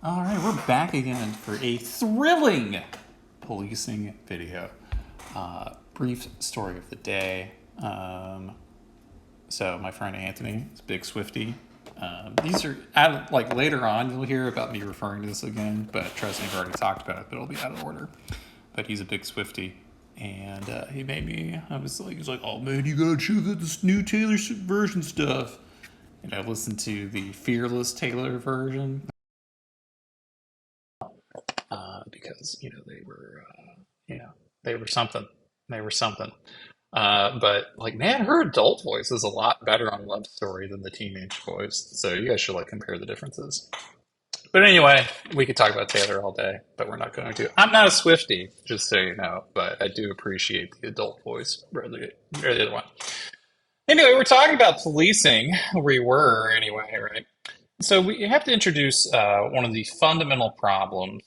All right, we're back again for a thrilling policing video. Brief story of the day. So my friend Anthony is a big Swifty. These are like later on you'll hear about me referring to this again, but trust me, I've already talked about it, but it'll be out of order. But he's a big Swifty, and he made me. He's like, oh man, you gotta check out this new Taylor version stuff. And I listened to the Fearless Taylor version because you know they were something. They were something. But like, man, her adult voice is a lot better on Love Story than the teenage voice. So you guys should like compare the differences. But anyway, we could talk about Taylor all day, but we're not going to. I'm not a Swifty, just so you know, but I do appreciate the adult voice or the other one. Anyway, we're talking about policing. We were anyway, right? So we have to introduce one of the fundamental problems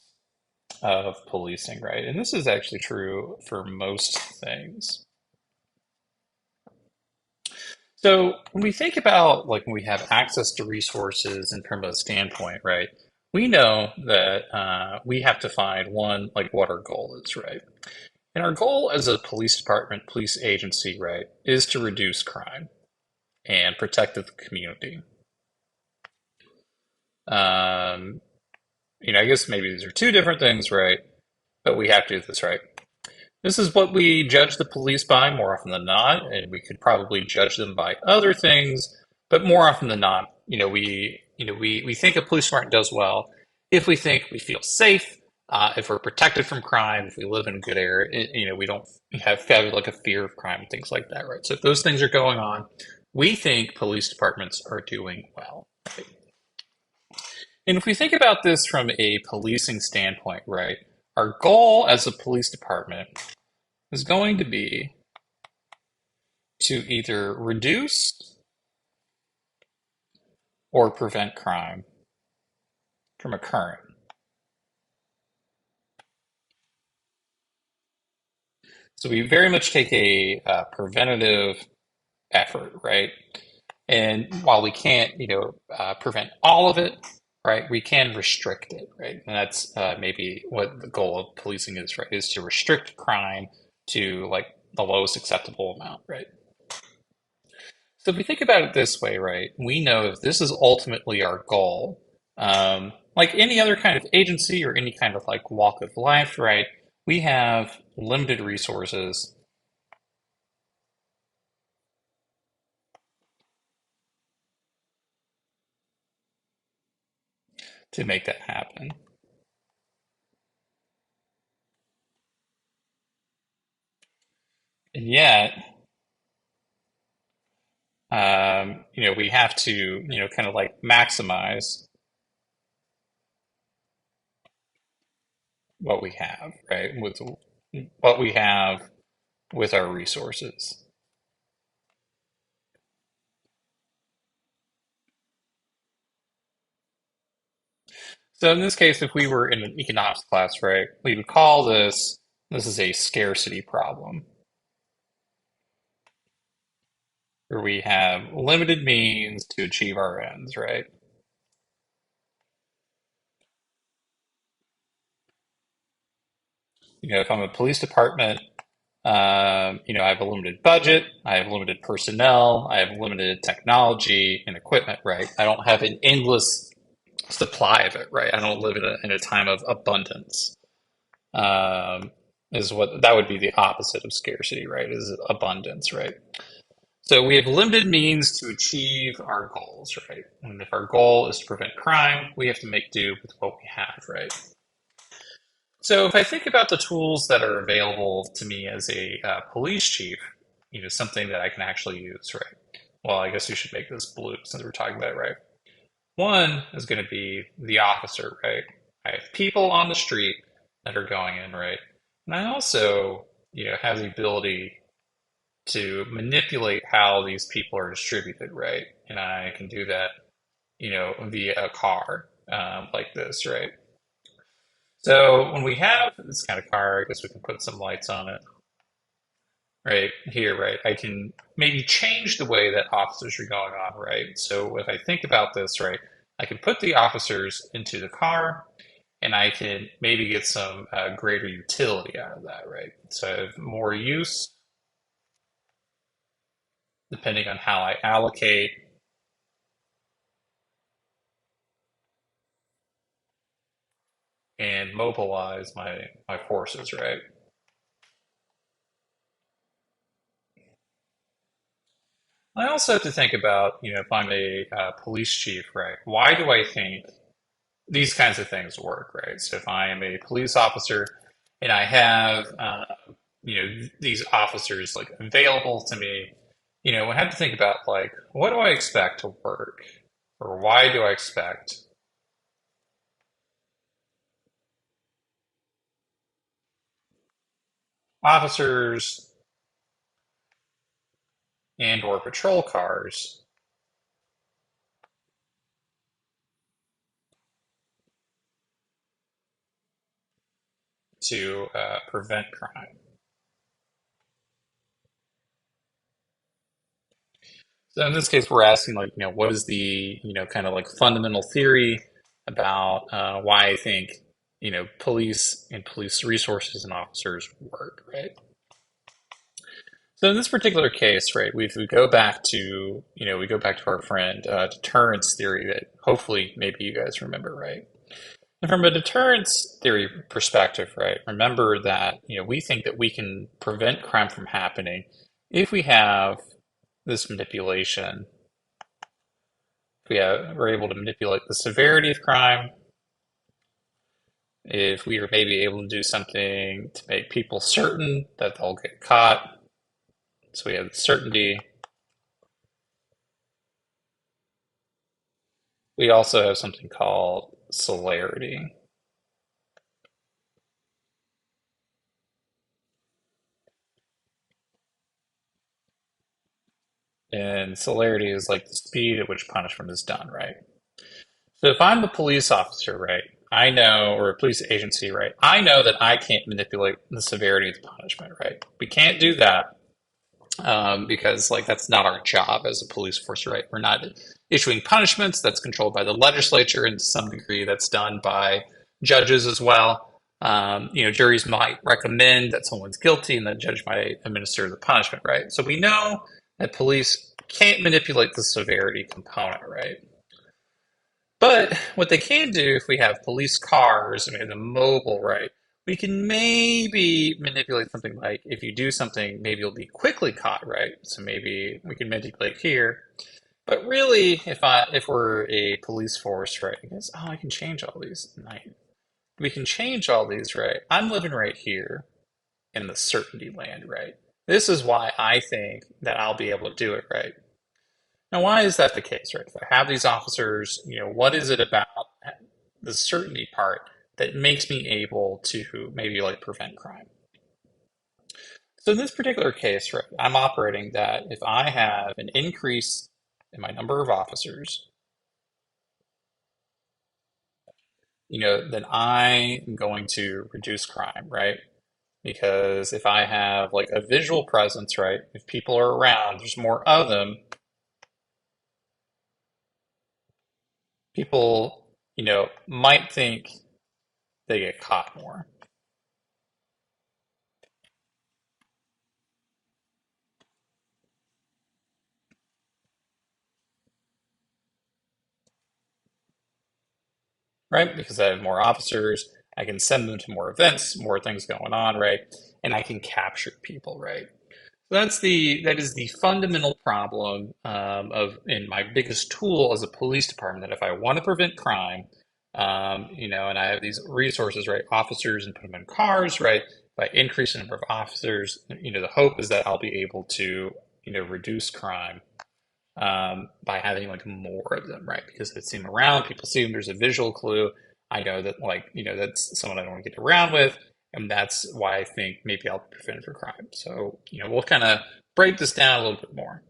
of policing, right? And this is actually true for most things. So when we think about like when we have access to resources in terms of a standpoint, right? We know that we have to find one, like what our goal is, right? And our goal as a police department, police agency, right, is to reduce crime and protect the community. Um, I guess maybe these are two different things, right? But we have to do this, right? This is what we judge the police by more often than not, and we could probably judge them by other things, but more often than not, we think a police department does well if we think we feel safe, if we're protected from crime, if we live in a good area, we don't have like a fear of crime and things like that, right? So if those things are going on, we think police departments are doing well. Right? And if we think about this from a policing standpoint, right, our goal as a police department is going to be to either reduce or prevent crime from occurring. So we very much take a preventative effort, right? And while we can't, prevent all of it, right, we can restrict it, right? And that's maybe what the goal of policing is, right? Is to restrict crime to like the lowest acceptable amount, right? So if we think about it this way, right, we know if this is ultimately our goal, like any other kind of agency or any kind of like walk of life, right, we have limited resources to make that happen. And yet, we have to, kind of like maximize what we have, right, with what we have with our resources. So in this case, if we were in an economics class, right, we would call this is a scarcity problem, where we have limited means to achieve our ends, right? If I'm a police department, I have a limited budget, I have limited personnel, I have limited technology and equipment, right? I don't have an endless supply of it, right? I don't live in a time of abundance. Um, is what that would be the opposite of scarcity, right? Is abundance, right? So we have limited means to achieve our goals, right? And if our goal is to prevent crime, we have to make do with what we have, right? So if I think about the tools that are available to me as a police chief, something that I can actually use, right? Well, I guess you should make this blue since we're talking about it, right? One is going to be the officer, right? I have people on the street that are going in, right? And I also, have the ability to manipulate how these people are distributed, right? And I can do that, via a car like this, right? So when we have this kind of car, I guess we can put some lights on it right here, right? I can maybe change the way that officers are going on, right? So if I think about this, right, I can put the officers into the car and I can maybe get some greater utility out of that, right? So more use depending on how I allocate and mobilize my forces, right? I also have to think about, if I'm a police chief, right? Why do I think these kinds of things work, right? So if I am a police officer and I have, these officers like available to me, I have to think about like, what do I expect to work, or why do I expect officers and or patrol cars to prevent crime? So in this case, we're asking like, what is the, kind of like fundamental theory about why I think, police and police resources and officers work, right? So in this particular case, right, we go back to, we go back to our friend deterrence theory that hopefully maybe you guys remember, right? And from a deterrence theory perspective, right, remember that, we think that we can prevent crime from happening if we have this manipulation. We're able to manipulate the severity of crime, if we are maybe able to do something to make people certain that they'll get caught, so we have certainty. We also have something called celerity. And celerity is like the speed at which punishment is done, right? So if I'm the police officer, right, I know, or a police agency, right, I know that I can't manipulate the severity of the punishment, right? We can't do that because like that's not our job as a police force, right? We're not issuing punishments. That's controlled by the legislature, and to some degree, that's done by judges as well. Juries might recommend that someone's guilty, and the judge might administer the punishment, right? So we know that police can't manipulate the severity component, right? But what they can do if we have police cars and we have the mobile, right? We can maybe manipulate something like if you do something, maybe you'll be quickly caught, right? So maybe we can manipulate here. But really, if we're a police force, right? I guess I can change all these. We can change all these, right? I'm living right here in the certainty land, right? This is why I think that I'll be able to do it, right? Now, why is that the case, right? If I have these officers, what is it about the certainty part that makes me able to maybe like prevent crime? So in this particular case, right, I'm operating that if I have an increase in my number of officers, then I am going to reduce crime, right? Because if I have like a visual presence, right, if people are around, there's more of them, people, might think they get caught more. Right? Because I have more officers, I can send them to more events, more things going on, right? And I can capture people, right? So that is the fundamental problem of in my biggest tool as a police department. That if I want to prevent crime, and I have these resources, right, officers, and put them in cars, right, by increasing the number of officers, the hope is that I'll be able to, reduce crime by having like more of them, right? Because they see them around, people see them, there's a visual clue. I know that like, that's someone I don't want to get around with. And that's why I think maybe I'll prevent for crime. So, we'll kind of break this down a little bit more.